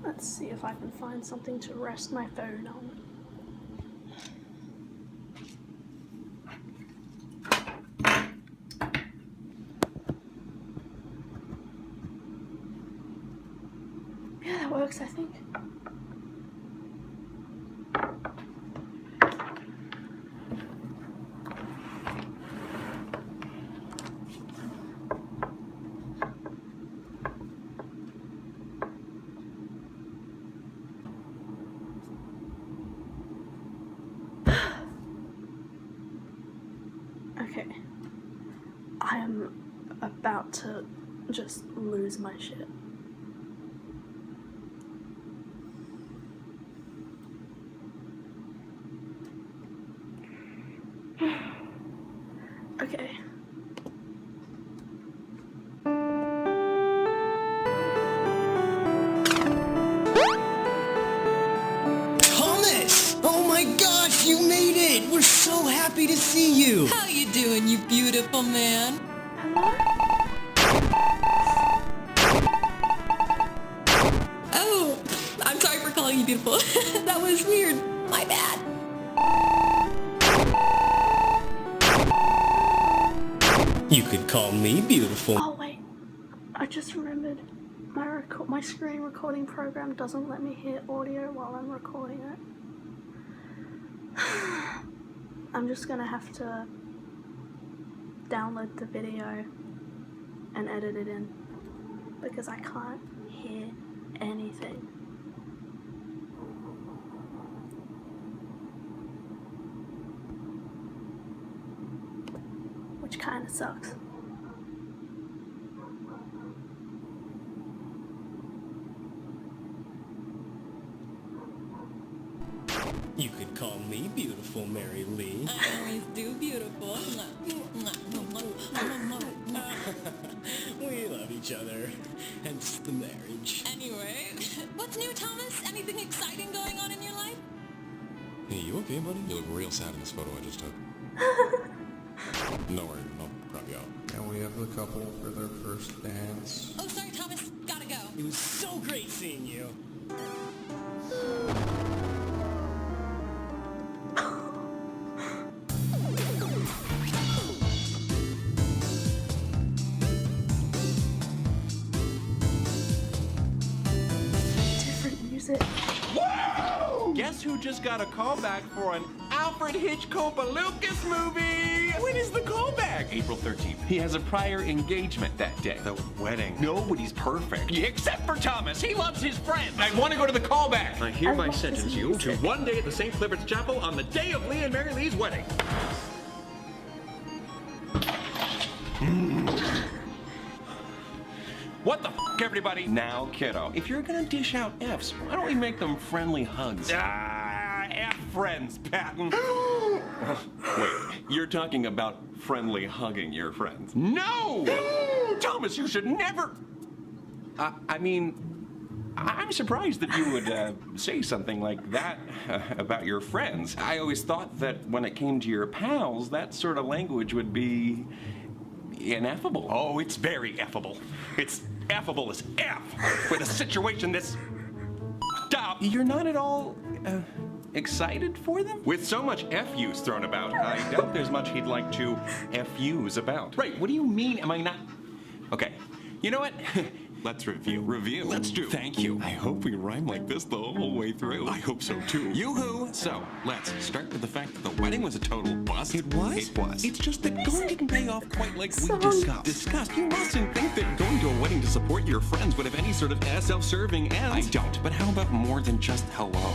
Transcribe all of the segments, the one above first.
Let's see if I can find something to rest my phone on. Yeah, that works, I think. Okay, I am about to just lose my shit. Okay. Thomas! Oh my gosh, you made it! We're so happy to see you! How you doing, you beautiful man? Hello? Oh, I'm sorry for calling you beautiful. That was weird. My bad. You could call me beautiful. Oh wait, I just remembered my screen recording program doesn't let me hear audio while I'm recording it. I'm just gonna have to download the video and edit it in because I can't hear anything. Which kinda sucks. You could call me beautiful, Mary Lee. I always do beautiful. We love each other. Hence the marriage. Anyway, what's new, Thomas? Anything exciting going on in your life? Hey, you okay, buddy? You look real sad in this photo I just took. No worries, I'll prop you out. And we have the couple for their first dance. Oh, sorry, Thomas. Gotta go. It was so great seeing you. Different music. Guess who just got a callback for an Alfred Hitchcock Lucas movie? When is the callback? April 13th. He has a prior engagement that day. The wedding. Nobody's perfect. Except for Thomas. He loves his friends. I want to go to the callback. I hereby love this sentence you to music. 1 day at the St. Clifford's Chapel on the day of Lee and Mary Lee's wedding. What the f, everybody? Now, kiddo, if you're gonna dish out Fs, why don't we make them friendly hugs? F friends, Patton. Wait, you're talking about friendly hugging your friends? No! Thomas, you should never... I mean, I'm surprised that you would say something like that about your friends. I always thought that when it came to your pals, that sort of language would be ineffable. Oh, it's very effable. It's effable as F with a situation this up. You're not at all excited for them? With so much F-use thrown about, I doubt there's much he'd like to F-use about. Right, what do you mean am I not... Okay, you know what? Let's review. Review? Let's do. Thank you. I hope we rhyme like this the whole way through. I hope so too. Yoo-hoo! So, let's start with the fact that the wedding was a total bust. It was? It was. It's just that going didn't pay off quite like we discussed. You mustn't think that going to a wedding to support your friends would have any sort of self-serving end. I don't. But how about more than just hello?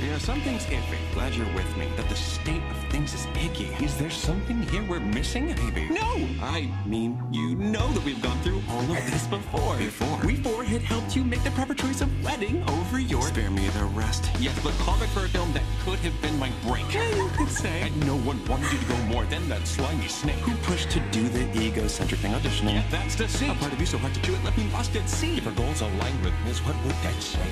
Yeah, something's iffy. Glad you're with me. That the state of things is icky. Is there something here we're missing? Maybe. No! I mean, you know that we've gone through all of this before. We four had helped you make the proper choice of wedding over your... Spare me the rest. Yes, but callback for a film that could have been my break. Yeah, you could say. And no one wanted you to go more than that slimy snake who pushed to do the egocentric thing auditioning. Yeah, that's deceit. A part of you so hard to chew it left me lost at sea. If our goals aligned with this, what would that say?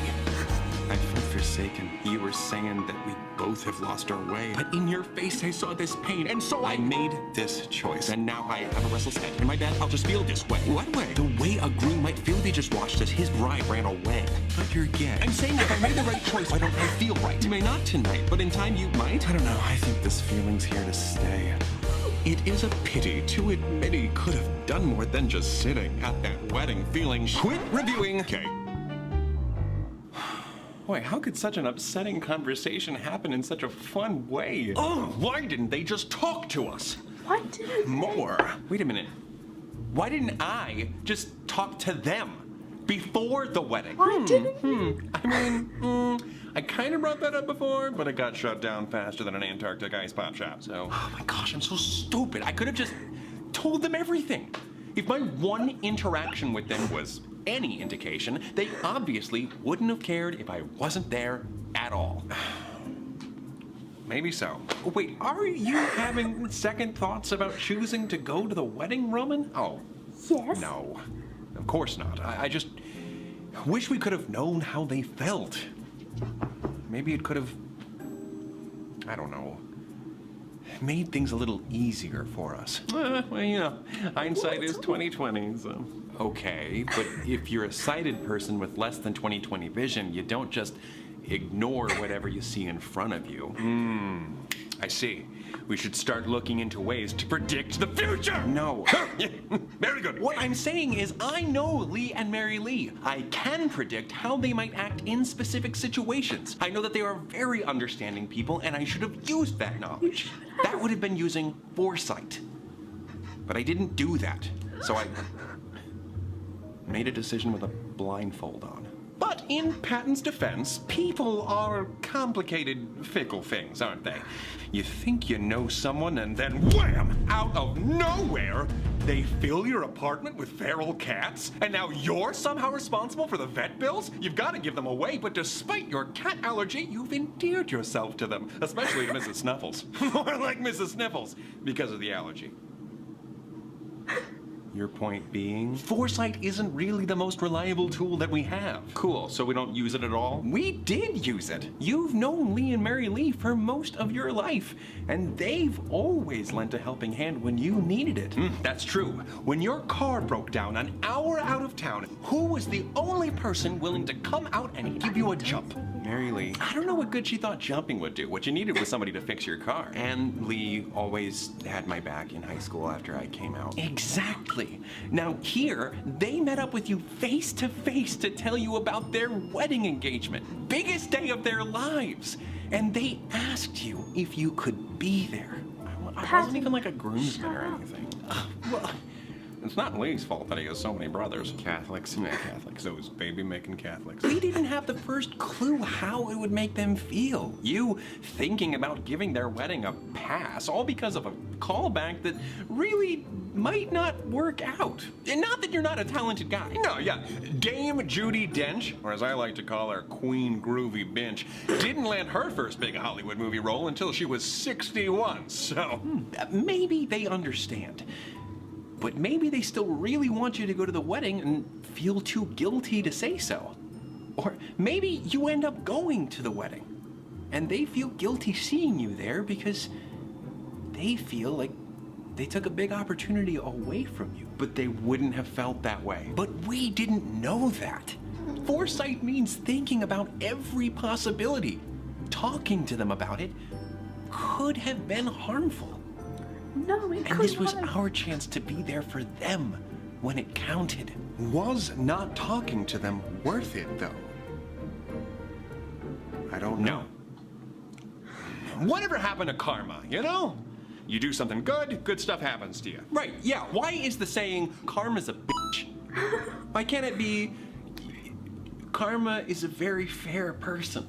I felt forsaken. You were saying that we both have lost our way. But in your face, I saw this pain, and so I made this choice. And now I have a restless head. And my dad, I'll just feel this way. What way? The way a groom might feel if he just watched as his bride ran away. But you're gay. I'm saying if I made the right choice, why don't I feel right? You may not tonight, but in time you might. I don't know. I think this feeling's here to stay. It is a pity to admit he could have done more than just sitting at that wedding feeling. Quit reviewing. Okay. Boy, how could such an upsetting conversation happen in such a fun way? Oh, why didn't they just talk to us? Why didn't More. Wait a minute. Why didn't I just talk to them before the wedding? Why didn't you? I mean, I kind of brought that up before, but it got shut down faster than an Antarctic ice pop shop, so... Oh my gosh, I'm so stupid. I could have just told them everything. If my one interaction with them was any indication, they obviously wouldn't have cared if I wasn't there at all. Maybe so. Wait, are you having second thoughts about choosing to go to the wedding, Roman? Oh, Yes. no. Of course not. I just wish we could have known how they felt. Maybe it could have, I don't know, made things a little easier for us. Well, you know, hindsight is 20/20, so. Okay, but if you're a sighted person with less than 20/20 vision, you don't just ignore whatever you see in front of you. I see. We should start looking into ways to predict the future. No. Very good. What I'm saying is I know Lee and Mary Lee. I can predict how they might act in specific situations. I know that they are very understanding people, and I should have used that knowledge. That would have been using foresight. But I didn't do that. So I made a decision with a blindfold on. But in Patton's defense, people are complicated, fickle things, aren't they? You think you know someone and then wham! Out of nowhere, they fill your apartment with feral cats, and now you're somehow responsible for the vet bills? You've got to give them away, but despite your cat allergy, you've endeared yourself to them, especially to Mrs. Snuffles. More like Mrs. Sniffles, because of the allergy. Your point being? Foresight isn't really the most reliable tool that we have. Cool, so we don't use it at all? We did use it. You've known Lee and Mary Lee for most of your life, and they've always lent a helping hand when you needed it. That's true. When your car broke down an hour out of town, who was the only person willing to come out and give you a jump? Mary Lee. I don't know what good she thought jumping would do. What you needed was somebody to fix your car. And Lee always had my back in high school after I came out. Exactly. Now here, they met up with you face to face to tell you about their wedding engagement. Biggest day of their lives. And they asked you if you could be there. I wasn't even like a groomsman or anything. Well, it's not Lee's fault that he has so many brothers. Catholics. Yeah, Catholics. Those baby-making Catholics. We didn't have the first clue how it would make them feel. You thinking about giving their wedding a pass, all because of a callback that really might not work out. And not that you're not a talented guy. No, yeah. Dame Judi Dench, or as I like to call her, Queen Groovy Bench, didn't land her first big Hollywood movie role until she was 61, so maybe they understand. But maybe they still really want you to go to the wedding and feel too guilty to say so. Or maybe you end up going to the wedding and they feel guilty seeing you there because they feel like they took a big opportunity away from you. But they wouldn't have felt that way. But we didn't know that. Foresight means thinking about every possibility. Talking to them about it could have been harmful. No, it And this was our chance to be there for them when it counted. Was not talking to them worth it, though? I don't know. Whatever happened to karma, you know? You do something good, good stuff happens to you. Right, yeah. Why is the saying, karma's a bitch? Why can't it be, karma is a very fair person?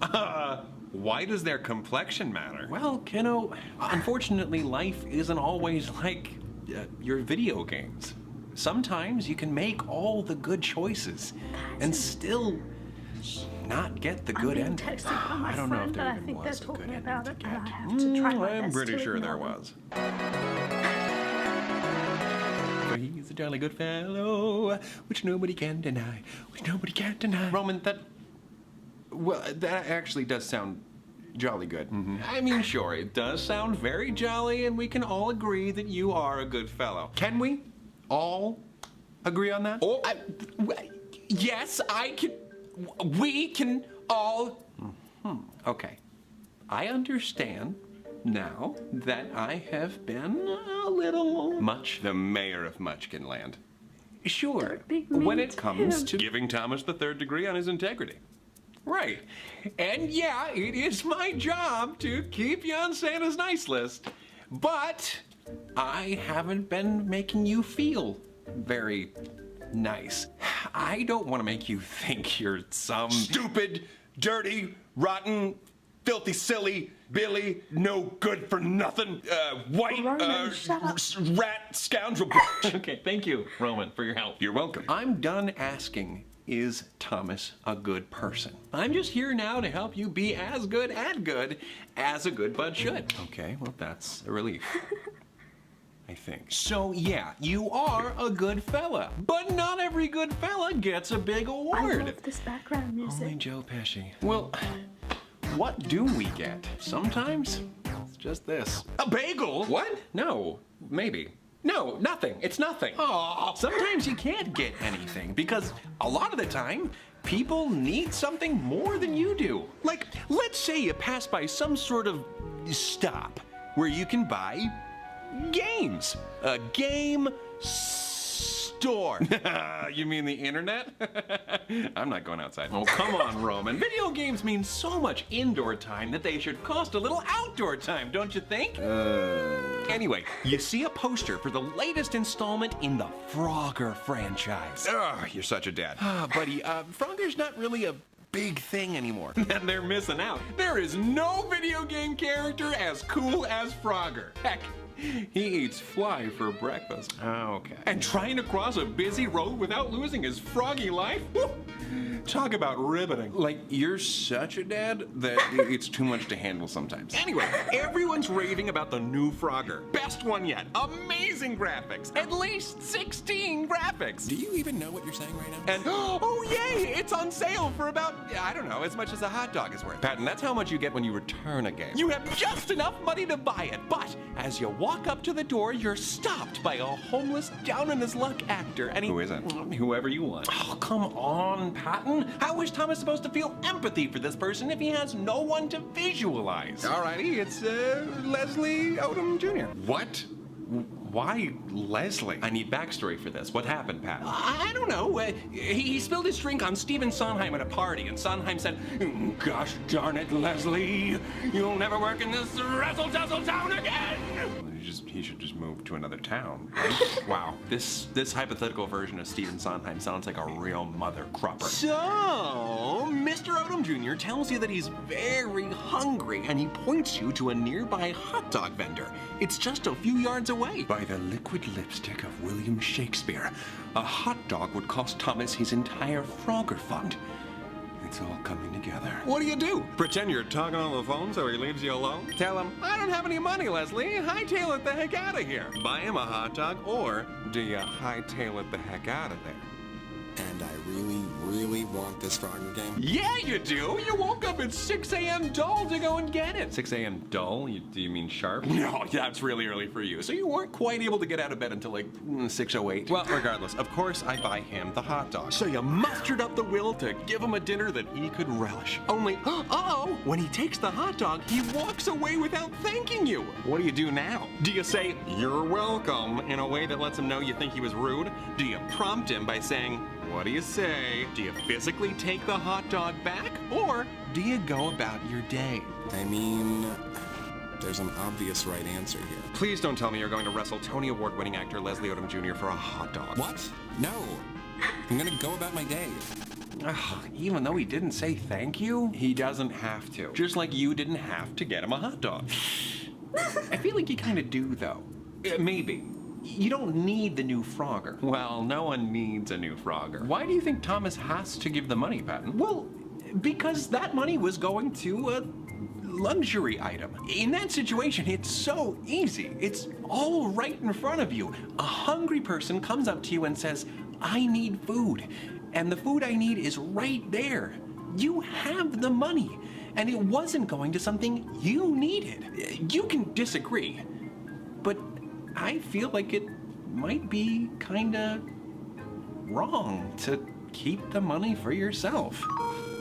Why does their complexion matter? Well, kiddo, unfortunately, life isn't always like your video games. Sometimes you can make all the good choices and still not get the good ending. Texted by my I don't know if friend, there and I even think they're was a good talking ending about to it, get. and I have to try my I'm best pretty to sure there ignore was. For he's a jolly good fellow, which nobody can deny, which nobody can deny. Roman, that... Well, that actually does sound jolly good. I mean, sure, it does sound very jolly, and we can all agree that you are a good fellow. Can we all agree on that? Oh, yes, I can. We can all. Okay. I understand now that I have been a little much the mayor of Muchkinland. Sure, be mean when it to comes him. to giving Thomas the third degree on his integrity. Right. And yeah, it is my job to keep you on Santa's nice list. But I haven't been making you feel very nice. I don't want to make you think you're some Stupid, dirty, rotten, filthy, silly, Billy, no good for nothing, white, Roman, shut up. rat, scoundrel. Okay, thank you, Roman, for your help. You're welcome. I'm done asking, is Thomas a good person? I'm just here now to help you be as good as a good bud should. Okay, well, that's a relief. I think. So, yeah, you are a good fella. But not every good fella gets a big I award. love this background music. Only Joe Pesci. Well, what do we get? Sometimes it's just this. A bagel? What? No, maybe. No, nothing. It's nothing. Aw. Sometimes you can't get anything because a lot of the time, people need something more than you do. Like, let's say you pass by some sort of stop where you can buy games. A game store. You mean the internet? I'm not going outside. Oh, come on, Roman. Video games mean so much indoor time that they should cost a little outdoor time, don't you think? Anyway, you see a poster for the latest installment in the Frogger franchise. Ugh, you're such a dad. Buddy, Frogger's not really a big thing anymore. And they're missing out. There is no video game character as cool as Frogger. Heck, he eats fly for breakfast. Okay. And trying to cross a busy road without losing his froggy life? Woo! Talk about riveting. Like, you're such a dad that it's too much to handle sometimes. Anyway, everyone's raving about the new Frogger. Best one yet. Amazing graphics. At least 16 graphics. Do you even know what you're saying right now? And, oh yay, it's on sale for about, I don't know, as much as a hot dog is worth. Patton, that's how much you get when you return a game. You have just enough money to buy it, but as you walk up to the door, you're stopped by a homeless, down-on-his-luck actor, and he... Who is it? Whoever you want. Oh, come on, Patton. How is Thomas supposed to feel empathy for this person if he has no one to visualize? Alrighty, it's Leslie Odom Jr. What? Why Leslie? I need backstory for this. What happened, Pat? I don't know. He spilled his drink on Stephen Sondheim at a party, and Sondheim said, "Gosh darn it, Leslie, you'll never work in this razzle-dazzle town again." He should just move to another town. Right? Wow, this hypothetical version of Stephen Sondheim sounds like a real mother crupper. So, Mr. Odom Jr. tells you that he's very hungry, and he points you to a nearby hot dog vendor. It's just a few yards away. By the liquid lipstick of William Shakespeare, a hot dog would cost Thomas his entire Frogger fund. It's all coming together. What do? Pretend you're talking on the phone so he leaves you alone? Tell him, I don't have any money, Leslie. Hightail it the heck out of here. Buy him a hot dog, or do you hightail it the heck out of there? And I really, really want this Frogger game. Yeah, you do. You woke up at 6 a.m. dull to go and get it. 6 a.m. dull? Do you mean sharp? No, that's really early for you. So you weren't quite able to get out of bed until like 6:08. Well, regardless, of course I buy him the hot dog. So you mustered up the will to give him a dinner that he could relish. Only, uh-oh, when he takes the hot dog, he walks away without thanking you. What do you do now? Do you say, "You're welcome," in a way that lets him know you think he was rude? Do you prompt him by saying, "What do you say?" Do you physically take the hot dog back? Or do you go about your day? I mean, there's an obvious right answer here. Please don't tell me you're going to wrestle Tony Award-winning actor Leslie Odom Jr. for a hot dog. What? No. I'm gonna go about my day. Ugh, even though he didn't say thank you, he doesn't have to. Just like you didn't have to get him a hot dog. I feel like you kind of do, though. Maybe. You don't need the new Frogger. Well, no one needs a new Frogger. Why do you think Thomas has to give the money, Patton? Well, because that money was going to a luxury item. In that situation, it's so easy. It's all right in front of you. A hungry person comes up to you and says, "I need food." And the food I need is right there. You have the money, and it wasn't going to something you needed. You can disagree, but I feel like it might be kinda wrong to keep the money for yourself.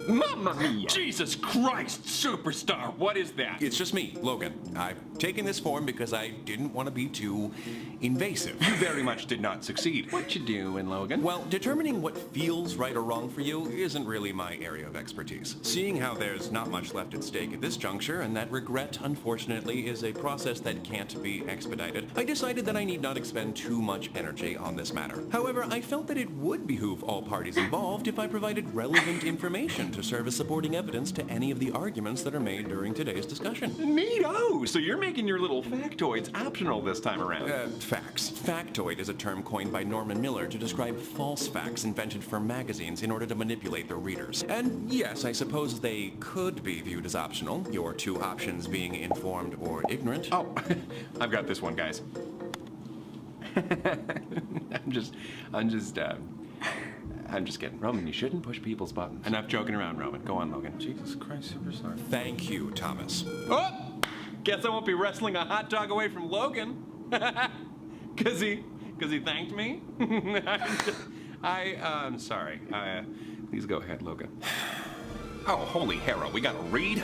Mamma mia! Jesus Christ, superstar, what is that? It's just me, Logan. I've taken this form because I didn't want to be too invasive. You very much did not succeed. What you doing, Logan? Well, determining what feels right or wrong for you isn't really my area of expertise. Seeing how there's not much left at stake at this juncture, and that regret, unfortunately, is a process that can't be expedited, I decided that I need not expend too much energy on this matter. However, I felt that it would behoove all parties involved if I provided relevant information to serve as supporting evidence to any of the arguments that are made during today's discussion. Neato! So you're making your little factoids optional this time around. Facts. Factoid is a term coined by Norman Miller to describe false facts invented for magazines in order to manipulate their readers. And yes, I suppose they could be viewed as optional, your two options being informed or ignorant. Oh, I've got this one, guys. I'm just kidding. Roman, you shouldn't push people's buttons. Enough joking around, Roman. Go on, Logan. Jesus Christ, superstar. Thank you, Thomas. Oh! Guess I won't be wrestling a hot dog away from Logan. Cause he thanked me? I'm sorry. Please go ahead, Logan. Oh, holy hero, we gotta read.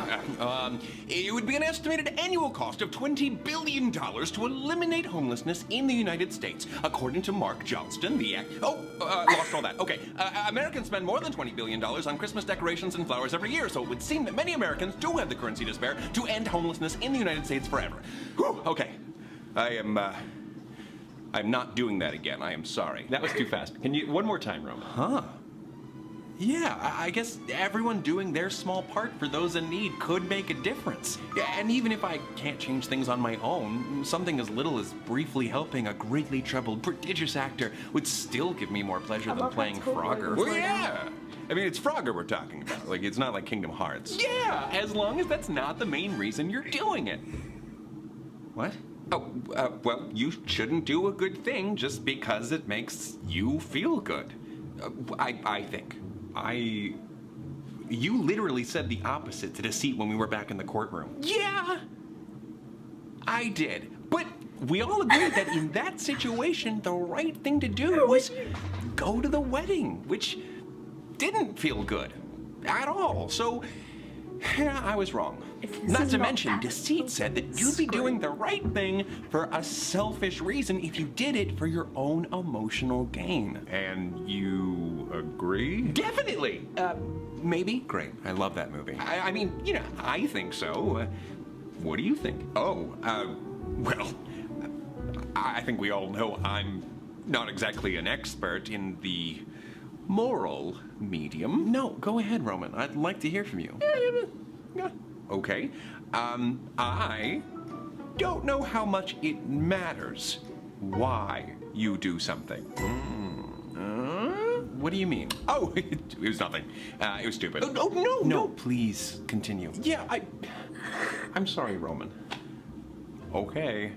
It would be an estimated annual cost of $20 billion to eliminate homelessness in the United States, according to Mark Johnston, lost all that. Okay, Americans spend more than $20 billion on Christmas decorations and flowers every year, so it would seem that many Americans do have the currency to spare to end homelessness in the United States forever. Whew, okay, I'm not doing that again. I am sorry. That was too fast. Can you, one more time, Roman? Huh. Yeah, I guess everyone doing their small part for those in need could make a difference. And even if I can't change things on my own, something as little as briefly helping a greatly troubled, prodigious actor would still give me more pleasure than playing Frogger. Well, yeah! I mean, it's Frogger we're talking about. Like, it's not like Kingdom Hearts. Yeah, as long as that's not the main reason you're doing it. What? Oh, well, you shouldn't do a good thing just because it makes you feel good. I think. You literally said the opposite to Deceit when we were back in the courtroom. Yeah, I did. But we all agreed that in that situation, the right thing to do was go to the wedding, which didn't feel good at all. So, yeah, I was wrong. Not to mention, Deceit said that you'd be doing the right thing for a selfish reason if you did it for your own emotional gain. And you agree? Definitely! Maybe? Great. I love that movie. I mean, you know, I think so. What do you think? Oh, well, I think we all know I'm not exactly an expert in the moral medium. No, go ahead, Roman. I'd like to hear from you. Yeah. Okay. I don't know how much it matters why you do something. What do you mean? Oh, it was nothing. It was stupid. Oh, no, please continue. Yeah, I'm sorry, Roman. Okay.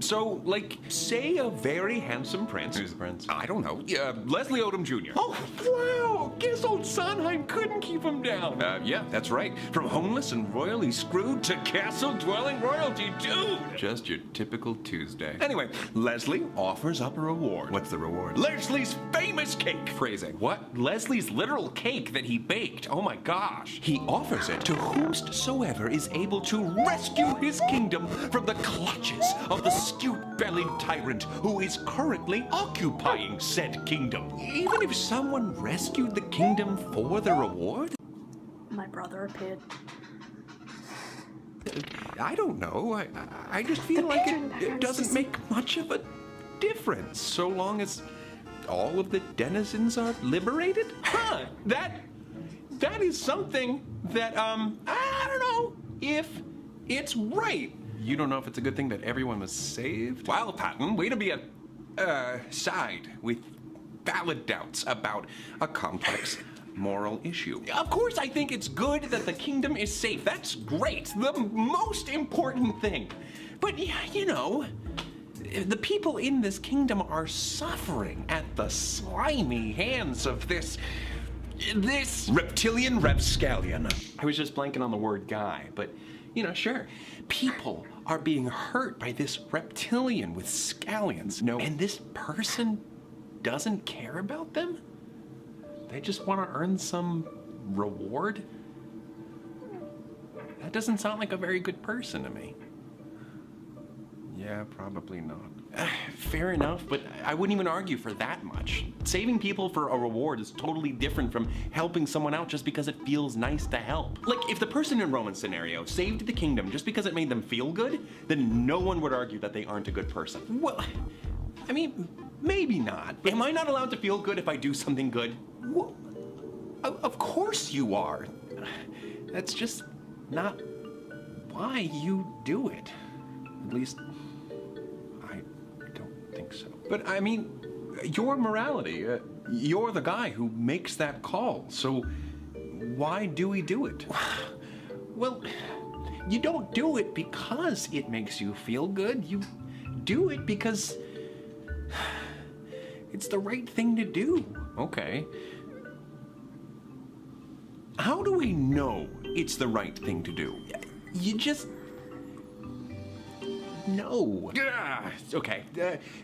So, like, say a very handsome prince. Who's the prince? I don't know. Leslie Odom Jr. Oh, wow! Guess old Sondheim couldn't keep him down. Yeah, that's right. From homeless and royally screwed to castle-dwelling royalty, dude! Just your typical Tuesday. Anyway, Leslie offers up a reward. What's the reward? Leslie's famous cake! Phrasing. What? Leslie's literal cake that he baked. Oh my gosh. He offers it to whomsoever is able to rescue his kingdom from the clutches of the skewed-bellied tyrant who is currently occupying said kingdom. Even if someone rescued the kingdom for the reward? My brother appeared. I don't know. I just feel like it doesn't make much of a difference so long as all of the denizens are liberated. Huh? That is something that, I don't know if it's right. You don't know if it's a good thing that everyone was saved? Well, Patton, way to be a side with valid doubts about a complex moral issue. Of course, I think it's good that the kingdom is safe. That's great. The most important thing. But, you know, the people in this kingdom are suffering at the slimy hands of this This reptilian rapscallion. I was just blanking on the word guy, but, you know, sure. People are being hurt by this reptilian with scallions. No, and this person doesn't care about them? They just want to earn some reward? That doesn't sound like a very good person to me. Yeah, probably not. Fair enough, but I wouldn't even argue for that much. Saving people for a reward is totally different from helping someone out just because it feels nice to help. Like, if the person in Roman's scenario saved the kingdom just because it made them feel good, then no one would argue that they aren't a good person. Well, I mean, maybe not. Am I not allowed to feel good if I do something good? Well, of course you are. That's just not why you do it. At least, I don't think so. But I mean, your morality, you're the guy who makes that call, so why do we do it? Well, you don't do it because it makes you feel good. You do it because it's the right thing to do. Okay. How do we know it's the right thing to do? You just know. Yeah, okay,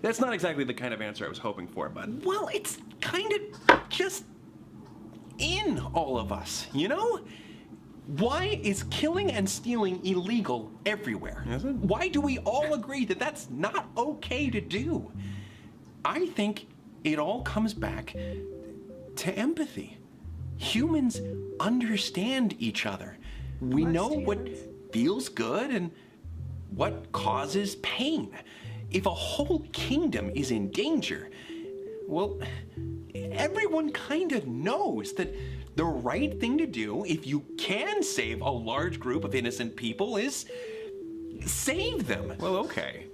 that's not exactly the kind of answer I was hoping for, but, well, it's kind of just in all of us, you know? Why is killing and stealing illegal everywhere? Is it? Why do we all agree that that's not okay to do? I think it all comes back to empathy. Humans understand each other. We know what feels good and what causes pain. If a whole kingdom is in danger, well, everyone kind of knows that the right thing to do, if you can save a large group of innocent people, is save them. Well, okay.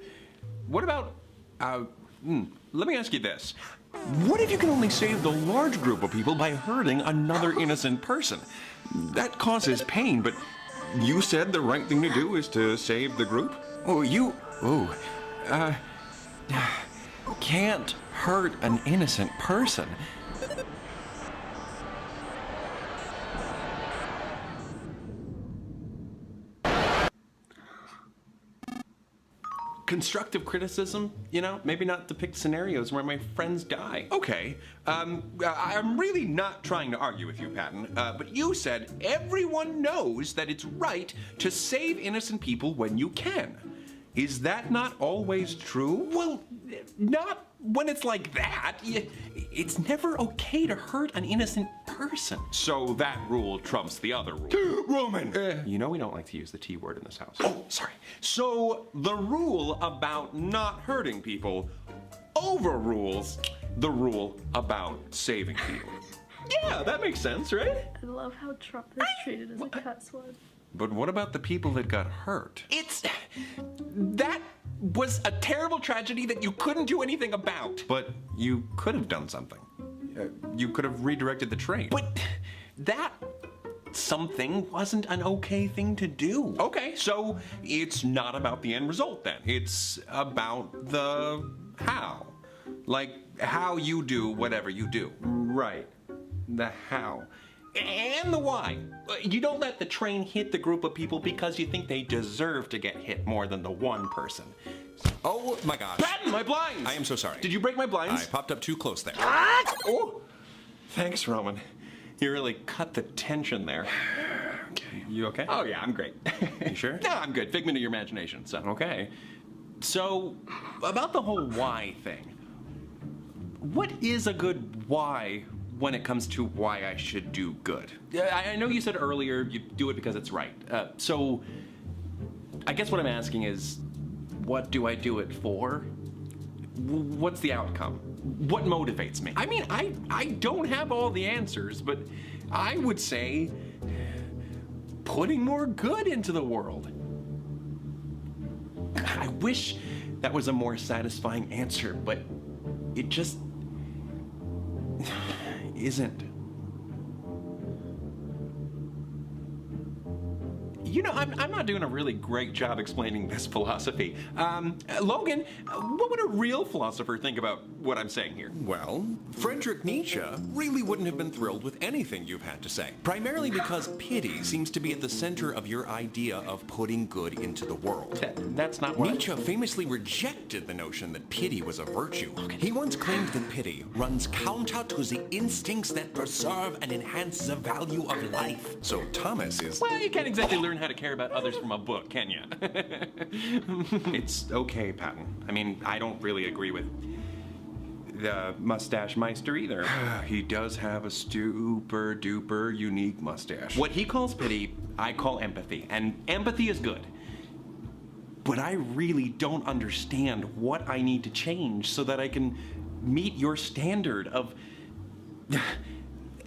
What about, let me ask you this. What if you can only save the large group of people by hurting another innocent person? That causes pain, but you said the right thing to do is to save the group? Can't hurt an innocent person. Constructive criticism, you know, maybe not depict scenarios where my friends die. Okay, I'm really not trying to argue with you, Patton, but you said everyone knows that it's right to save innocent people when you can. Is that not always true? Well, not when it's like that. It's never okay to hurt an innocent person. So that rule trumps the other rule. Roman! You know we don't like to use the T word in this house. Oh, sorry. So the rule about not hurting people overrules the rule about saving people. Yeah, that makes sense, right? I love how Trump is treated as a cuss word. But what about the people that got hurt? That was a terrible tragedy that you couldn't do anything about. But you could have done something. You could have redirected the train. But that something wasn't an okay thing to do. Okay, so it's not about the end result then. It's about the how. Like how you do whatever you do. Right. The how. And the why. You don't let the train hit the group of people because you think they deserve to get hit more than the one person. Oh my gosh. Patton, my blinds! I am so sorry. Did you break my blinds? I popped up too close there. Oh! Thanks, Roman. You really cut the tension there. Okay. You okay? Oh yeah, I'm great. You sure? No, I'm good. Figment of your imagination, so. Okay. So, about the whole why thing. What is a good why when it comes to why I should do good? I know you said earlier you do it because it's right. So, I guess what I'm asking is, what do I do it for? What's the outcome? What motivates me? I mean, I don't have all the answers, but I would say putting more good into the world. I wish that was a more satisfying answer, but it just isn't. You know, I'm not doing a really great job explaining this philosophy. Logan, what would a real philosopher think about what I'm saying here. Well, Friedrich Nietzsche really wouldn't have been thrilled with anything you've had to say, primarily because pity seems to be at the center of your idea of putting good into the world. That's not what Nietzsche famously rejected the notion that pity was a virtue. He once claimed that pity runs counter to the instincts that preserve and enhance the value of life. So Thomas is... Well, you can't exactly learn how to care about others from a book, can you? It's okay, Patton. I mean, I don't really agree with the Mustache Meister either. He does have a super duper unique mustache. What he calls pity, I call empathy, and empathy is good. But I really don't understand what I need to change so that I can meet your standard of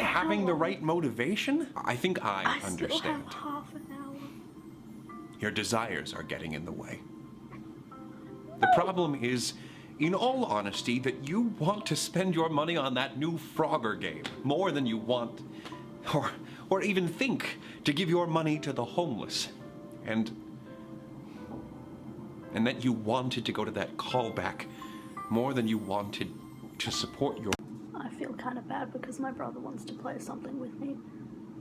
having the right motivation. I think I I understand. still have half an hour. Your desires are getting in the way. The problem is, in all honesty, that you want to spend your money on that new Frogger game more than you want, or even think to give your money to the homeless, and that you wanted to go to that callback more than you wanted to support your... I feel kind of bad because my brother wants to play something with me,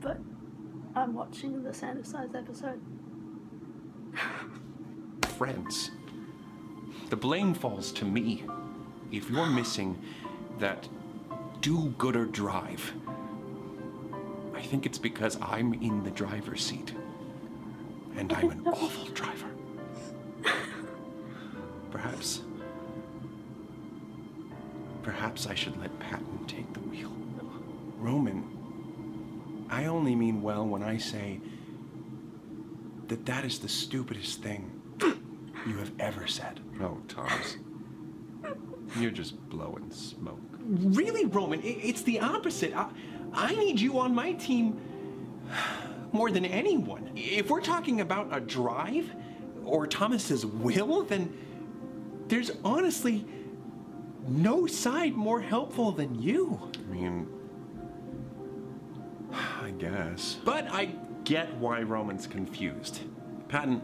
but I'm watching the Sandersize episode. friends. The blame falls to me if you're missing that do-gooder drive. I think it's because I'm in the driver's seat, and I'm an awful driver. Perhaps I should let Patton take the wheel. Roman, I only mean well when I say that that is the stupidest thing you have ever said. Oh, Thomas. You're just blowing smoke. Really, Roman, it's the opposite. I need you on my team more than anyone. If we're talking about a drive or Thomas's will, then there's honestly no side more helpful than you. I mean, I guess. But I get why Roman's confused. Patton,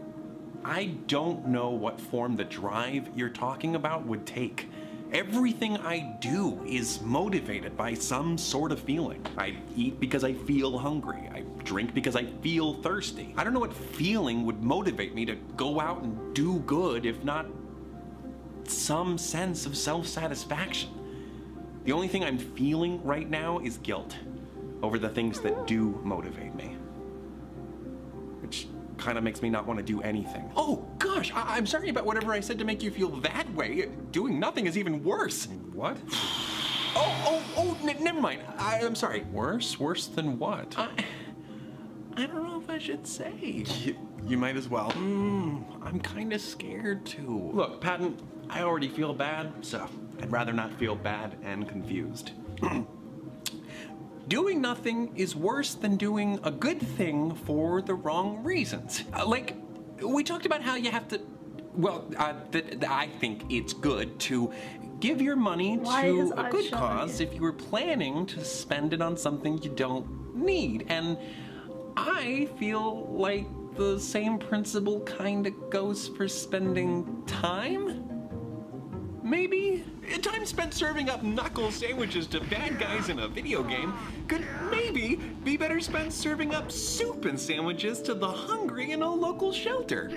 I don't know what form the drive you're talking about would take. Everything I do is motivated by some sort of feeling. I eat because I feel hungry. I drink because I feel thirsty. I don't know what feeling would motivate me to go out and do good if not some sense of self-satisfaction. The only thing I'm feeling right now is guilt over the things that do motivate me, which kind of makes me not want to do anything. Oh gosh, I'm sorry about whatever I said to make you feel that way. Doing nothing is even worse. What? Never mind. I'm sorry. Worse? Worse than what? I don't know if I should say. You might as well. I'm kind of scared too. Look, Patton, I already feel bad, so I'd rather not feel bad and confused. Doing nothing is worse than doing a good thing for the wrong reasons. Like, we talked about how you have to, I think it's good to give your money to a good cause if you were planning to spend it on something you don't need. And I feel like the same principle kind of goes for spending time? Maybe? Time spent serving up knuckle sandwiches to bad guys in a video game could maybe be better spent serving up soup and sandwiches to the hungry in a local shelter.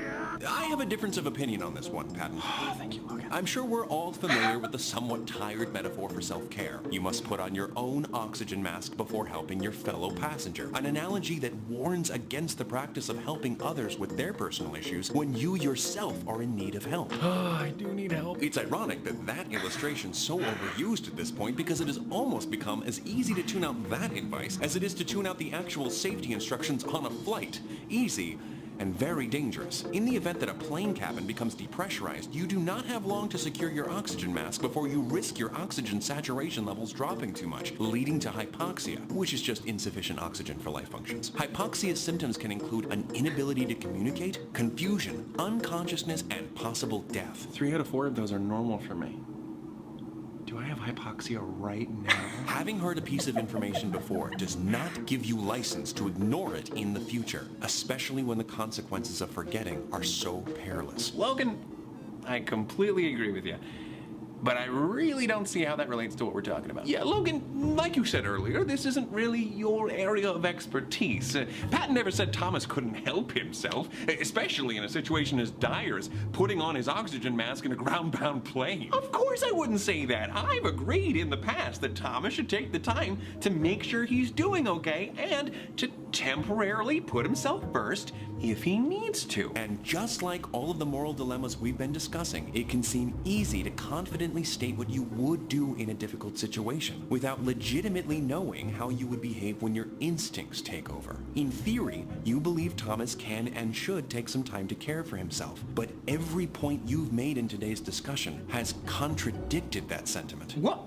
I have a difference of opinion on this one, Patton. Thank you, Logan. I'm sure we're all familiar with the somewhat tired metaphor for self-care. You must put on your own oxygen mask before helping your fellow passenger. An analogy that warns against the practice of helping others with their personal issues when you yourself are in need of help. I do need help. It's ironic that that illustration's so overused at this point because it has almost become as easy to tune out that advice as it is to tune out the actual safety instructions on a flight. Easy and very dangerous. In the event that a plane cabin becomes depressurized, you do not have long to secure your oxygen mask before you risk your oxygen saturation levels dropping too much, leading to hypoxia, which is just insufficient oxygen for life functions. Hypoxia symptoms can include an inability to communicate, confusion, unconsciousness, and possible death. 3 out of 4 of those are normal for me. Do I have hypoxia right now? Having heard a piece of information before does not give you license to ignore it in the future, especially when the consequences of forgetting are so perilous. Logan, I completely agree with you. but I really don't see how that relates to what we're talking about. Yeah, Logan, like you said earlier, this isn't really your area of expertise. Patton never said Thomas couldn't help himself, especially in a situation as dire as putting on his oxygen mask in a ground-bound plane. Of course I wouldn't say that. I've agreed in the past that Thomas should take the time to make sure he's doing okay and to temporarily put himself first if he needs to. And just like all of the moral dilemmas we've been discussing, it can seem easy to confidently state what you would do in a difficult situation without legitimately knowing how you would behave when your instincts take over. In theory, you believe Thomas can and should take some time to care for himself, but every point you've made in today's discussion has contradicted that sentiment. What?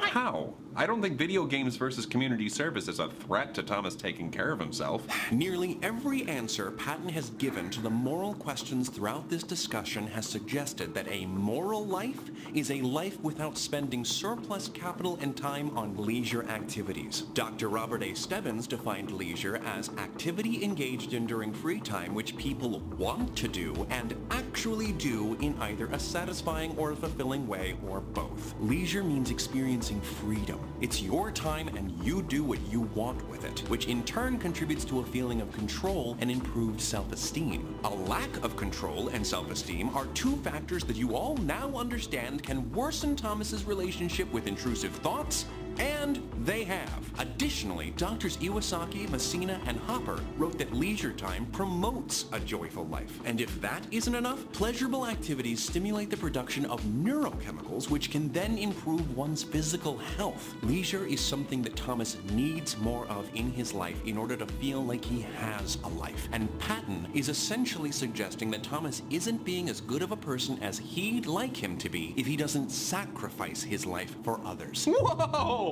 How? I don't think video games versus community service is a threat to Thomas taking care of himself. Nearly every answer Patton has given to the moral questions throughout this discussion has suggested that a moral life is a life without spending surplus capital and time on leisure activities. Dr. Robert A. Stebbins defined leisure as activity engaged in during free time which people want to do and actually do in either a satisfying or a fulfilling way or both. Leisure means experiencing freedom. It's your time and you do what you want with it, which in turn contributes to a feeling of control and improved self-esteem. A lack of control and self-esteem are two factors that you all now understand can worsen Thomas's relationship with intrusive thoughts, and they have. Additionally, Doctors Iwasaki, Messina, and Hopper wrote that leisure time promotes a joyful life. And if that isn't enough, pleasurable activities stimulate the production of neurochemicals which can then improve one's physical health. Leisure is something that Thomas needs more of in his life in order to feel like he has a life. And Patton is essentially suggesting that Thomas isn't being as good of a person as he'd like him to be if he doesn't sacrifice his life for others. Whoa!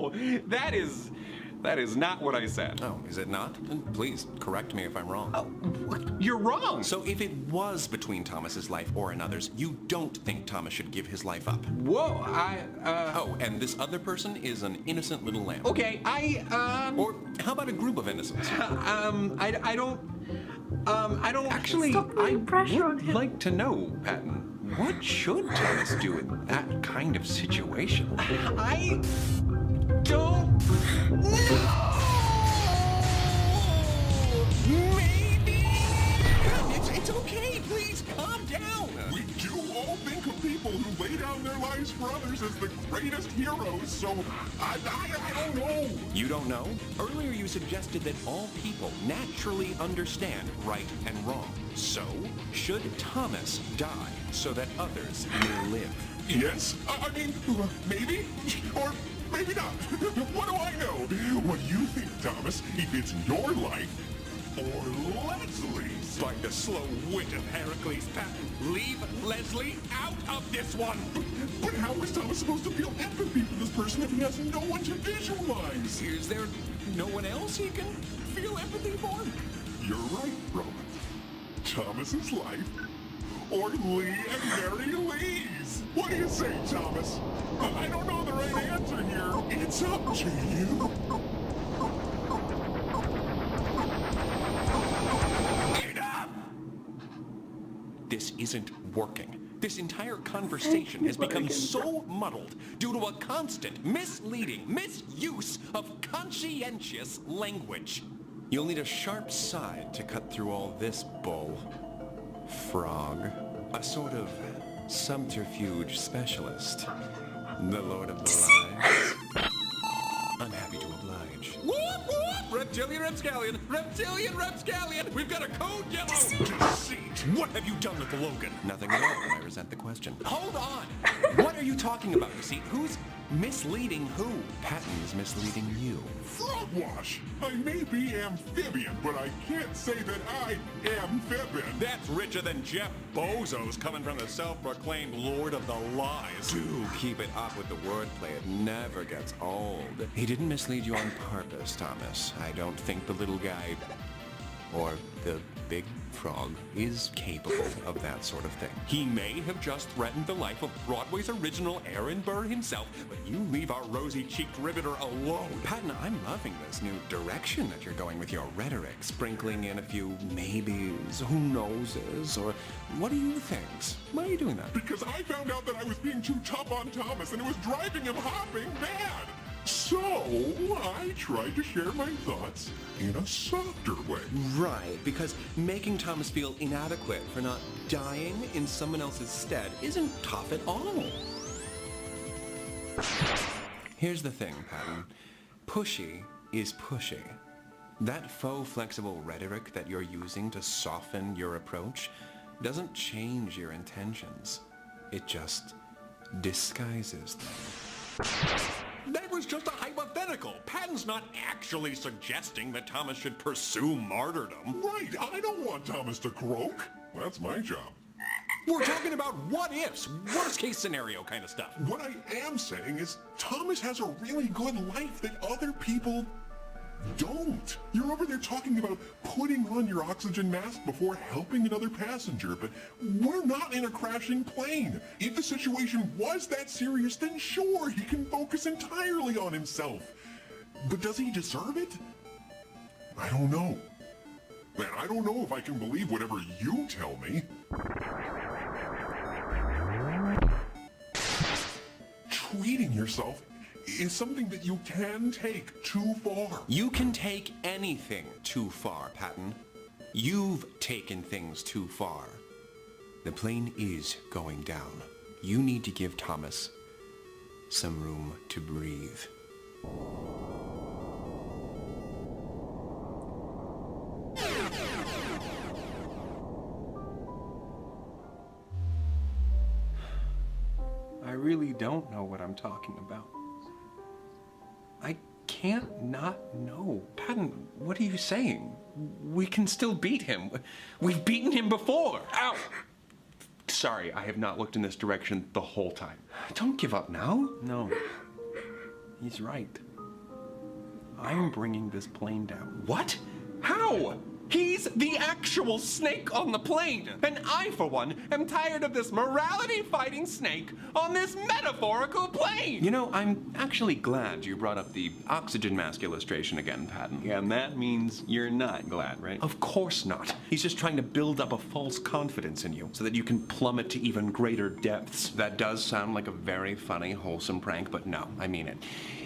That is not what I said. Oh, is it not? Then please correct me if I'm wrong. You're wrong. So if it was between Thomas's life or another's, you don't think Thomas should give his life up? Whoa, Oh, and this other person is an innocent little lamb. Okay, Or how about a group of innocents? I don't actually. Stop putting pressure on would him. like to know, Patton. What should Thomas do in that kind of situation? I don't know. Maybe. It's okay. Please calm down. We do all think of people who lay down their lives for others as the greatest heroes, so I don't know. You don't know? Earlier you suggested that all people naturally understand right and wrong. So, should Thomas die so that others may live? Yes, I mean, maybe, or maybe not. What do I know? What do you think, Thomas, if it's your life or Leslie's? By the slow wit of Heracles, Patton, leave Leslie out of this one! But how is Thomas supposed to feel empathy for this person if he has no one to visualize? Is there no one else he can feel empathy for? You're right, Roman. Thomas's life, or Lee and Mary Lee's. What do you say, Thomas? I don't know the right answer here. It's up to you. Enough! This isn't working. This entire conversation has become so muddled due to a constant, misleading misuse of conscientious language. You'll need a sharp side to cut through all this bull. Frog. A sort of subterfuge specialist. The Lord of the Lies. I'm happy to oblige. Whoop, whoop! Reptilian Rapscallion! Reptilian Rapscallion! We've got a code yellow! Deceit. What have you done with the Logan? Nothing at all, and I resent the question. Hold on! What are you talking about, Deceit? Who's misleading who? Patton is misleading you. Frogwash. I may be amphibian, but I can't say that I am fibbing. That's richer than Jeff Bezos coming from the self-proclaimed Lord of the Lies. Do keep it up with the wordplay. It never gets old. He didn't mislead you on purpose, Thomas. I don't think the little guy or the big frog, is capable of that sort of thing. He may have just threatened the life of Broadway's original Aaron Burr himself, but you leave our rosy-cheeked riveter alone. Patton, I'm loving this new direction that you're going with your rhetoric, sprinkling in a few maybes, who knowses, or what do you think? Why are you doing that? Because I found out that I was being too tough on Thomas and it was driving him hopping mad. So, I tried to share my thoughts in a softer way. Right, because making Thomas feel inadequate for not dying in someone else's stead isn't tough at all. Here's the thing, Patton. Pushy is pushy. That faux flexible rhetoric that you're using to soften your approach doesn't change your intentions. It just disguises them. That was just a hypothetical. Patton's not actually suggesting that Thomas should pursue martyrdom. Right, I don't want Thomas to croak. That's my job. We're talking about what-ifs, worst-case scenario kind of stuff. What I am saying is Thomas has a really good life that other people don't. You're over there talking about putting on your oxygen mask before helping another passenger, but we're not in a crashing plane. If the situation was that serious, then sure, he can focus entirely on himself. But does he deserve it? I don't know. Man, I don't know if I can believe whatever you tell me. Treating yourself is something that you can take too far. You can take anything too far, Patton. You've taken things too far. The plane is going down. You need to give Thomas some room to breathe. I really don't know what I'm talking about. I can't not know. Patton, what are you saying? We can still beat him. We've beaten him before. Ow! Sorry, I have not looked in this direction the whole time. Don't give up now. No. He's right. I'm bringing this plane down. What? How? He's the actual snake on the plane. And I, for one, am tired of this morality-fighting snake on this metaphorical plane. You know, I'm actually glad you brought up the oxygen mask illustration again, Patton. Yeah, and that means you're not glad, right? Of course not. He's just trying to build up a false confidence in you so that you can plummet to even greater depths. That does sound like a very funny, wholesome prank, but no, I mean it.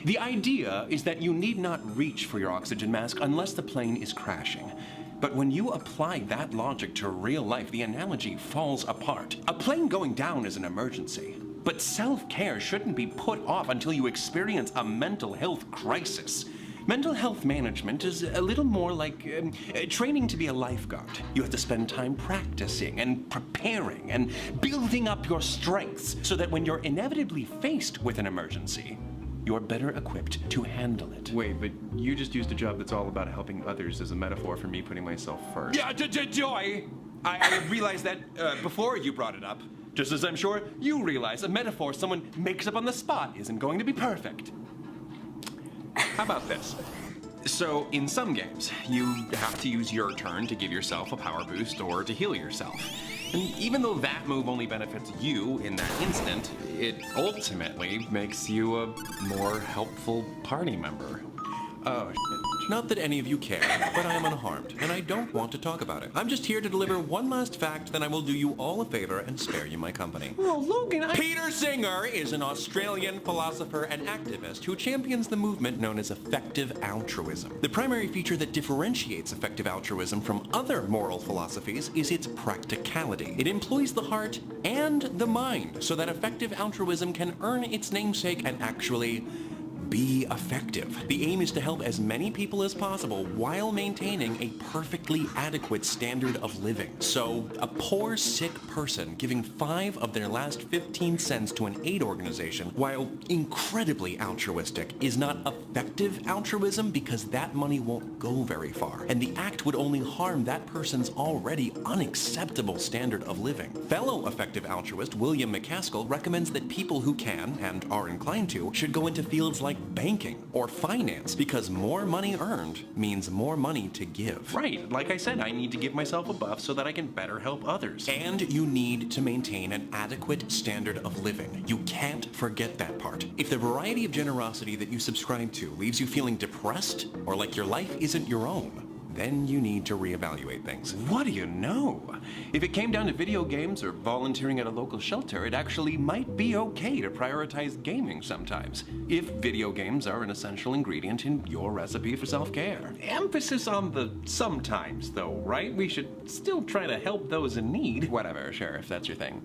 The idea is that you need not reach for your oxygen mask unless the plane is crashing. But when you apply that logic to real life, the analogy falls apart. A plane going down is an emergency, but self-care shouldn't be put off until you experience a mental health crisis. Mental health management is a little more like training to be a lifeguard. You have to spend time practicing and preparing and building up your strengths so that when you're inevitably faced with an emergency, you're better equipped to handle it. Wait, but you just used a job that's all about helping others as a metaphor for me putting myself first. Yeah, Joy! I realized that before you brought it up, just as I'm sure you realize a metaphor someone makes up on the spot isn't going to be perfect. How about this? So, in some games, you have to use your turn to give yourself a power boost or to heal yourself. And even though that move only benefits you in that instant, it ultimately makes you a more helpful party member. Oh, shit. Not that any of you care, but I am unharmed, and I don't want to talk about it. I'm just here to deliver one last fact, then I will do you all a favor and spare you my company. Oh, Logan, Peter Singer is an Australian philosopher and activist who champions the movement known as effective altruism. The primary feature that differentiates effective altruism from other moral philosophies is its practicality. It employs the heart and the mind so that effective altruism can earn its namesake and actually be effective. The aim is to help as many people as possible while maintaining a perfectly adequate standard of living. So, a poor, sick person giving 5 of their last 15 cents to an aid organization, while incredibly altruistic, is not effective altruism because that money won't go very far, and the act would only harm that person's already unacceptable standard of living. Fellow effective altruist William McCaskill recommends that people who can, and are inclined to, should go into fields like banking or finance, because more money earned means more money to give. Right, like I said, I need to give myself a buff so that I can better help others. And you need to maintain an adequate standard of living. You can't forget that part. If the variety of generosity that you subscribe to leaves you feeling depressed or like your life isn't your own, then you need to reevaluate things. What do you know? If it came down to video games or volunteering at a local shelter, it actually might be okay to prioritize gaming sometimes, if video games are an essential ingredient in your recipe for self-care. Emphasis on the sometimes, though, right? We should still try to help those in need. Whatever, sure, if that's your thing.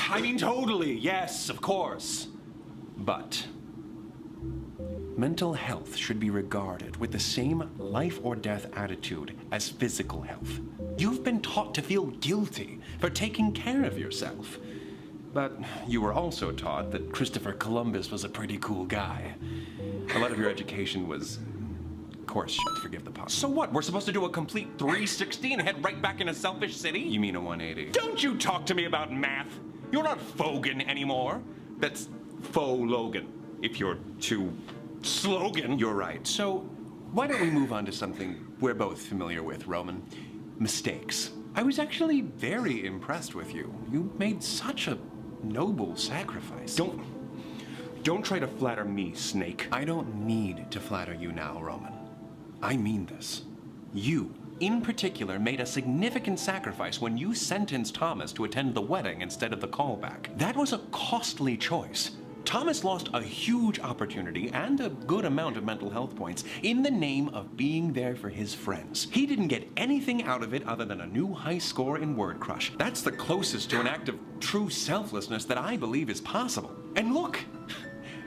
I mean, totally, yes, of course. But mental health should be regarded with the same life or death attitude as physical health. You've been taught to feel guilty for taking care of yourself. But you were also taught that Christopher Columbus was a pretty cool guy. A lot of your education was, of course, shit, forgive the pun. So what? We're supposed to do a complete 360 and head right back into Selfish City? You mean a 180? Don't you talk to me about math. You're not Fogan anymore. That's Faux Logan, if you're too slogan. You're right. So why don't we move on to something we're both familiar with, Roman? Mistakes. I was actually very impressed with you. You made such a noble sacrifice. Don't try to flatter me, Snake. I don't need to flatter you now, Roman. I mean this. You, in particular, made a significant sacrifice when you sentenced Thomas to attend the wedding instead of the callback. That was a costly choice. Thomas lost a huge opportunity and a good amount of mental health points in the name of being there for his friends. He didn't get anything out of it other than a new high score in Word Crush. That's the closest to an act of true selflessness that I believe is possible. And look,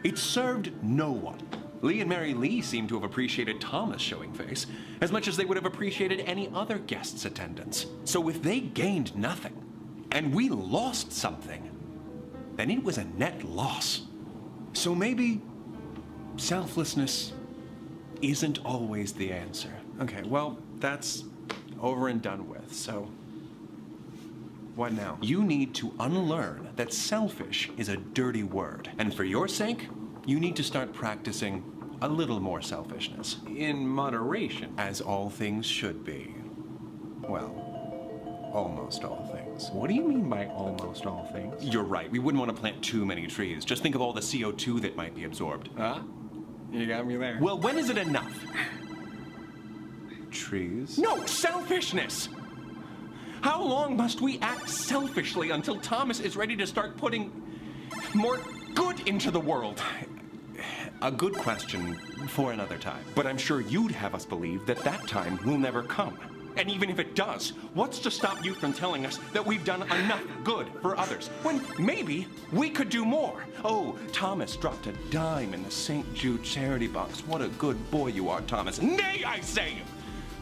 it served no one. Lee and Mary Lee seem to have appreciated Thomas showing face as much as they would have appreciated any other guest's attendance. So if they gained nothing, and we lost something, then it was a net loss. So maybe selflessness isn't always the answer. Okay, well, that's over and done with, so what now? You need to unlearn that selfish is a dirty word. And for your sake, you need to start practicing a little more selfishness. In moderation. As all things should be. Well, almost all things. What do you mean by almost all things? You're right. We wouldn't want to plant too many trees. Just think of all the CO2 that might be absorbed. Huh? You got me there. Well, when is it enough? Trees? No, selfishness! How long must we act selfishly until Thomas is ready to start putting more good into the world? A good question for another time. But I'm sure you'd have us believe that that time will never come. And even if it does, what's to stop you from telling us that we've done enough good for others, when maybe we could do more? Oh, Thomas dropped a dime in the St. Jude charity box. What a good boy you are, Thomas. Nay, I say!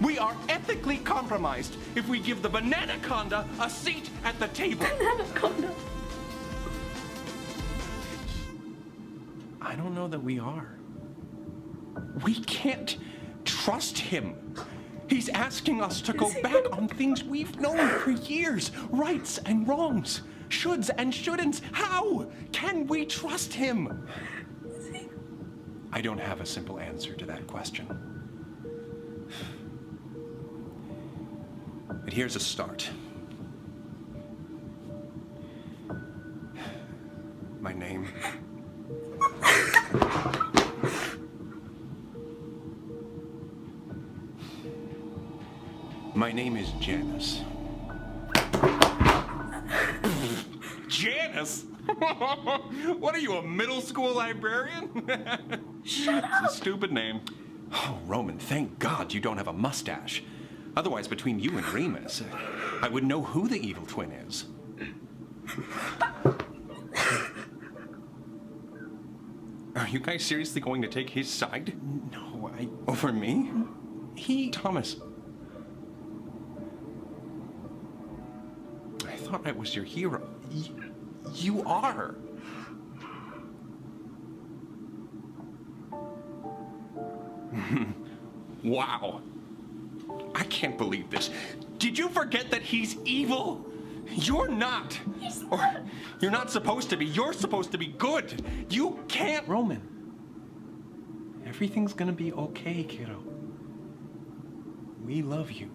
We are ethically compromised if we give the Bananaconda a seat at the table. Bananaconda. I don't know that we are. We can't trust him. He's asking us to go back on things we've known for years. Rights and wrongs. Shoulds and shouldn'ts. How can we trust him? I don't have a simple answer to that question. But here's a start. My name. My name is Janice. Janice? What are you, a middle school librarian? Shut up. It's a stupid name. Oh, Roman, thank God you don't have a mustache. Otherwise, between you and Remus, I would know who the evil twin is. Are you guys seriously going to take his side? No, over me? Thomas. I thought I was your hero. You are. Wow. I can't believe this. Did you forget that he's evil? You're not. Or you're not supposed to be. You're supposed to be good. You can't. Roman, Everything's gonna be okay, kiddo. We love you.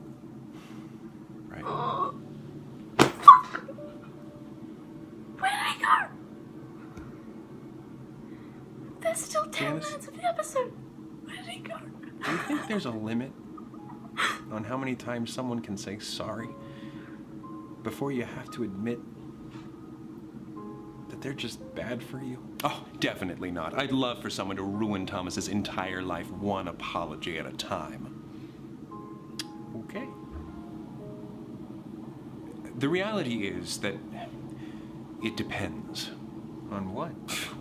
Right? Where did he go? There's still 10 Janice? minutes of the episode. Where did he go? Do you think there's a limit on how many times someone can say sorry before you have to admit that they're just bad for you? Oh, definitely not. I'd love for someone to ruin Thomas's entire life one apology at a time. Okay. The reality is that it depends. On what?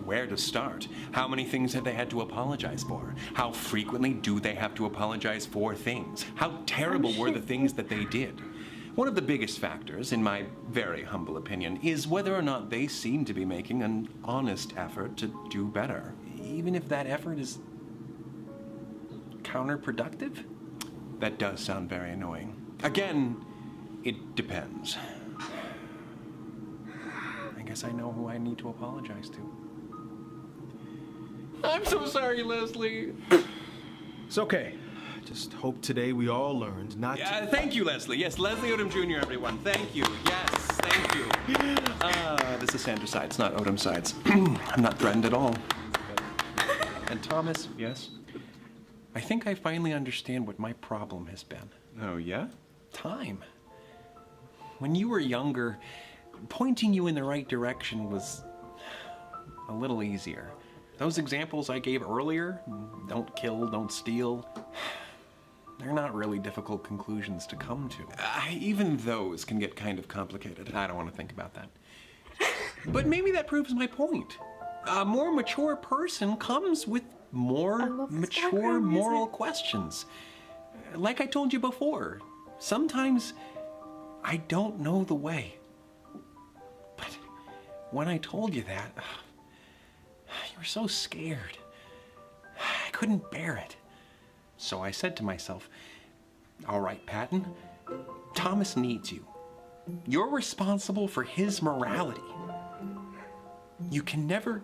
Where to start? How many things have they had to apologize for? How frequently do they have to apologize for things? How terrible were the things that they did? One of the biggest factors, in my very humble opinion, is whether or not they seem to be making an honest effort to do better, even if that effort is counterproductive. That does sound very annoying. Again, it depends. I guess I know who I need to apologize to. I'm so sorry, Leslie. It's okay. Just hope today we all learned not to... Thank you, Leslie. Yes, Leslie Odom Jr., everyone. Thank you. Yes, thank you. This is Sandra Sides, not Odom Sides. I'm not threatened at all. And Thomas, Yes? I think I finally understand what my problem has been. Oh, yeah? Time. When you were younger, pointing you in the right direction was a little easier. Those examples I gave earlier, don't kill, don't steal, they're not really difficult conclusions to come to. Even those can get kind of complicated. I don't want to think about that. But maybe that proves my point. A more mature person comes with more love this mature background music. moral questions. Like I told you before, sometimes I don't know the way. But when I told you that, you were so scared. I couldn't bear it. So I said to myself, all right, Patton, Thomas needs you. You're responsible for his morality. You can never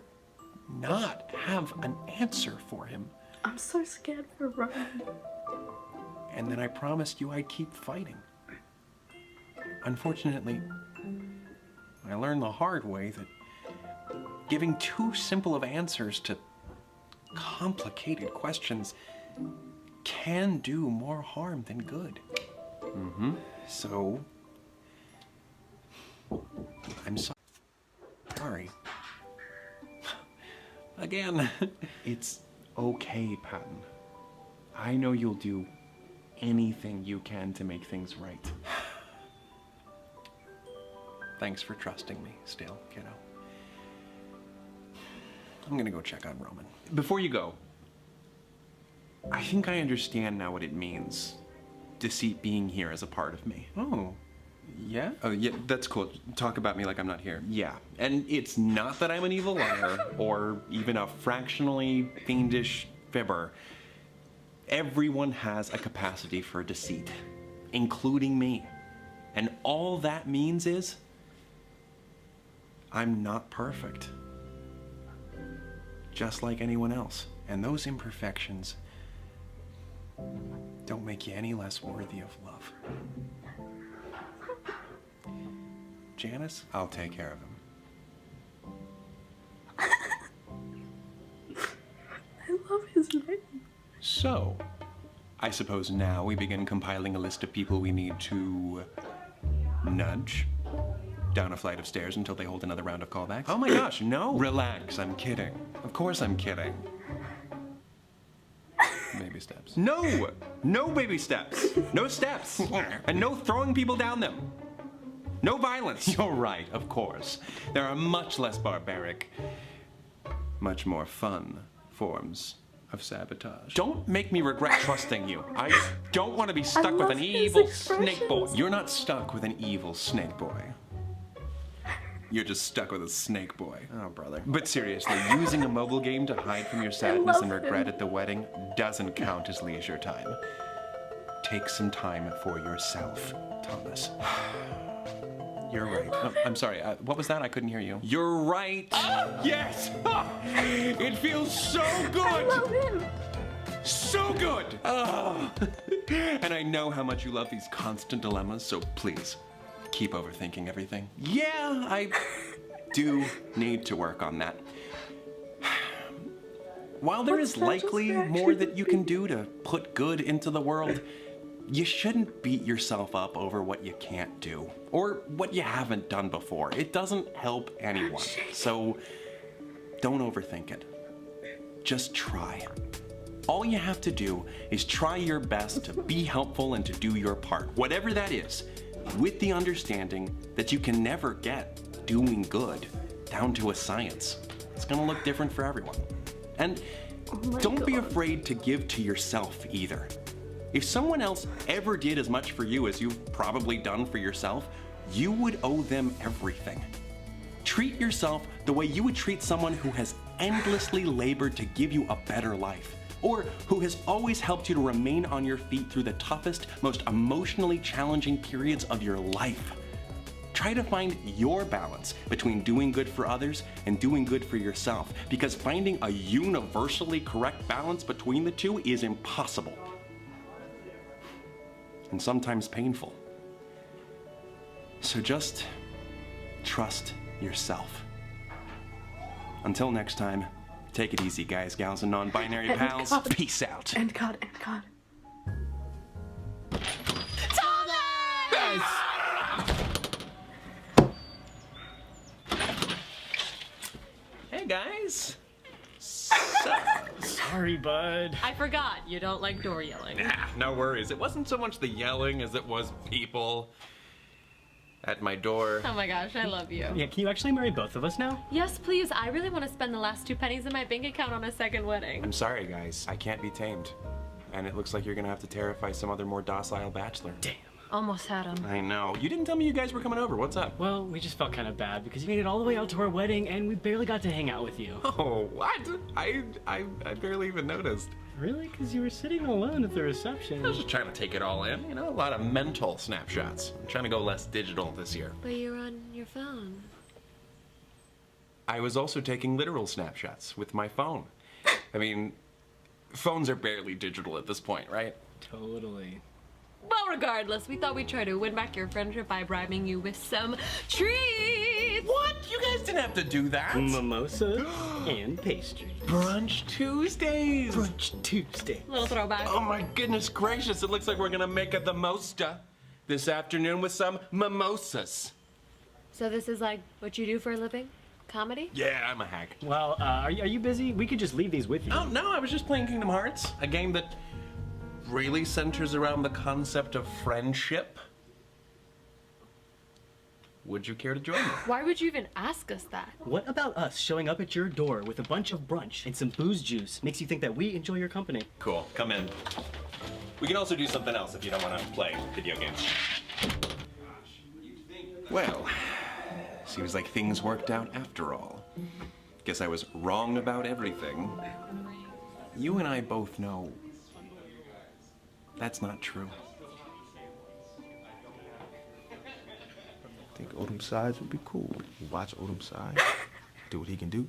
not have an answer for him. I'm so scared for Roman. And then I promised you I'd keep fighting. Unfortunately, I learned the hard way that giving too simple of answers to complicated questions can do more harm than good. So, I'm sorry. Again. It's okay, Patton. I know you'll do anything you can to make things right. Thanks for trusting me still, kiddo. I'm gonna go check on Roman. Before you go, I think I understand now what it means, deceit being here as a part of me. Oh, yeah? Oh, yeah, that's cool. Talk about me like I'm not here. Yeah. And it's not that I'm an evil liar or even a fractionally fiendish fibber. Everyone has a capacity for deceit, including me. And all that means is I'm not perfect. Just like anyone else. And those imperfections don't make you any less worthy of love. Janice, I'll take care of him. I love his name. So, I suppose now we begin compiling a list of people we need to nudge down a flight of stairs until they hold another round of callbacks. Oh my gosh, no. Relax, I'm kidding. Of course I'm kidding. Baby steps. No! No baby steps. No steps. And no throwing people down them. No violence. You're right, of course. There are much less barbaric, much more fun forms of sabotage. Don't make me regret trusting you. I don't want to be stuck with love an his evil snake boy. expressions. You're not stuck with an evil snake boy. You're just stuck with a snake boy. Oh, brother. But seriously, using a mobile game to hide from your sadness love and regret him. at the wedding doesn't count as leisure time. Take some time for yourself, Thomas. You're right. Oh, I'm sorry. What was that? I couldn't hear you. You're right. Yes! It feels so I good! love him. So good! Oh. And I know how much you love these constant dilemmas, so please, keep overthinking everything. Yeah, I do need to work on that. While there is likely more that you can do to put good into the world, you shouldn't beat yourself up over what you can't do, or what you haven't done before. It doesn't help anyone, so don't overthink it. Just try. All you have to do is try your best to be helpful and to do your part, whatever that is, with the understanding that you can never get doing good down to a science. It's gonna look different for everyone. And don't be afraid to give to yourself either. If someone else ever did as much for you as you've probably done for yourself, you would owe them everything. Treat yourself the way you would treat someone who has endlessly labored to give you a better life, or who has always helped you to remain on your feet through the toughest, most emotionally challenging periods of your life. Try to find your balance between doing good for others and doing good for yourself, because finding a universally correct balance between the two is impossible. And sometimes painful. So just trust yourself. Until next time, take it easy, guys, gals, and non-binary pals. Peace out. End card, end card. Hey, guys. Sorry, bud. I forgot, you don't like door yelling. Nah, no worries. It wasn't so much the yelling as it was people at my door. Oh my gosh, I love you. Yeah, can you actually marry both of us now? Yes, please. I really want to spend the last 2 pennies in my bank account on a second wedding. I'm sorry, guys. I can't be tamed. And it looks like you're gonna have to terrify some other more docile bachelor. Damn. Almost had him. I know. You didn't tell me you guys were coming over. What's up? Well, we just felt kind of bad because you made it all the way out to our wedding and we barely got to hang out with you. Oh, what? I barely even noticed. Really? Because you were sitting alone at the reception. I was just trying to take it all in. You know, a lot of mental snapshots. I'm trying to go less digital this year. But you're on your phone. I was also taking literal snapshots with my phone. I mean, phones are barely digital at this point, right? Totally. Well, regardless, we thought we'd try to win back your friendship by bribing you with some treats. What? You guys didn't have to do that. Mimosas and pastry. Brunch Tuesdays. Brunch Tuesday. Little throwback. Oh my goodness gracious, it looks like we're gonna make a the mosta this afternoon with some mimosas. So this is like what you do for a living? Comedy? Yeah, I'm a hack. Well, are you busy? We could just leave these with you. Oh no, I was just playing Kingdom Hearts, a game that really centers around the concept of friendship. Would you care to join me? Why would you even ask us that? What about us showing up at your door with a bunch of brunch and some booze juice makes you think that we enjoy your company? Cool, come in. We can also do something else if you don't want to play video games. Well, seems like things worked out after all. Guess I was wrong about everything. You and I both know that's not true. I think Odom Sides would be cool. You watch Odom Sides, do what he can do.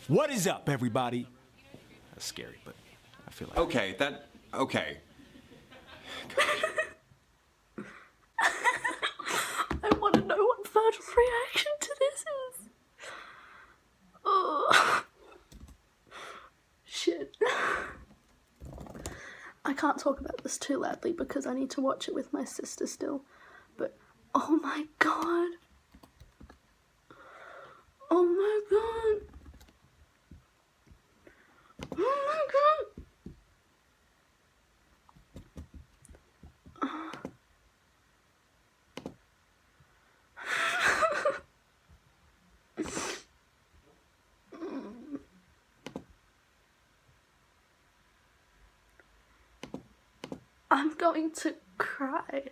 What is up, everybody? That's scary, but I feel like... Okay. I want to know what Virgil's reaction to this is. Oh. Shit. I can't talk about this too loudly because I need to watch it with my sister still. But, oh my god. Oh my god. Oh my god. I'm going to cry.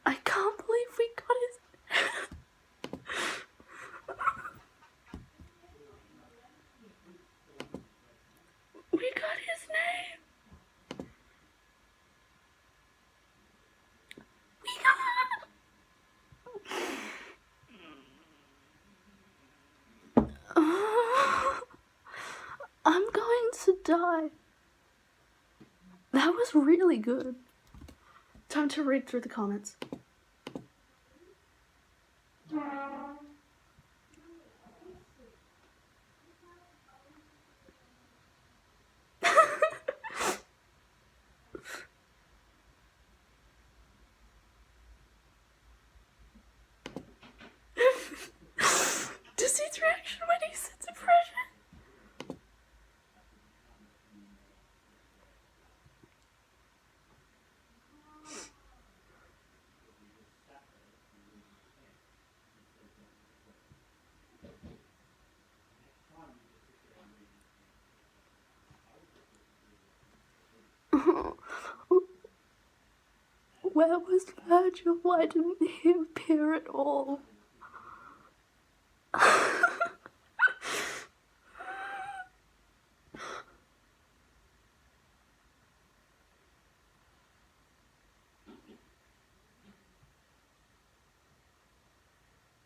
I can't believe we got his... die. That was really good. Time to read through the comments. Deceit's reaction when he said depression. Where was Virgil? Why didn't he appear at all?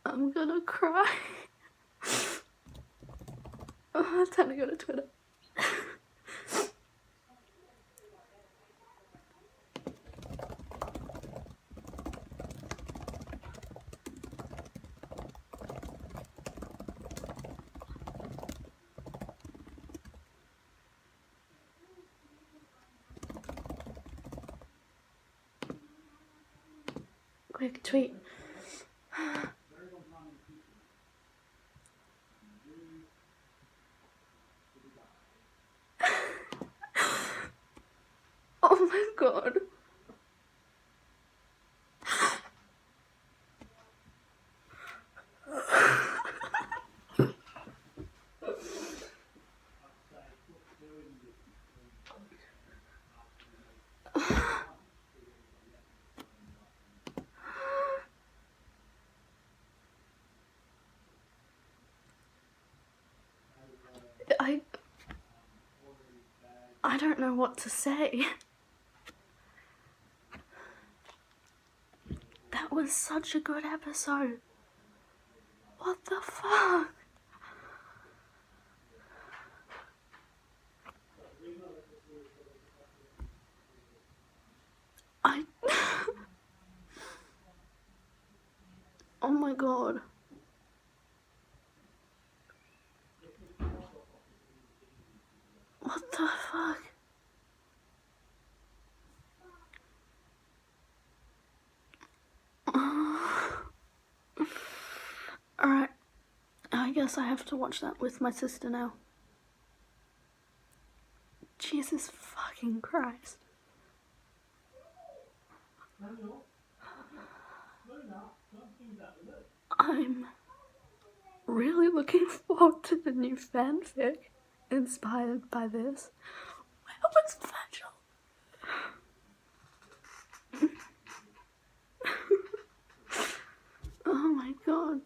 I'm gonna cry. Oh, time to go to Twitter. Quick tweet. Oh my god. I don't know what to say. That was such a good episode. What the fuck? Oh my god. What the fuck? Alright. I guess I have to watch that with my sister now. Jesus fucking Christ. I'm really looking forward to the new fanfic inspired by this. Where was Virgil? Oh my god.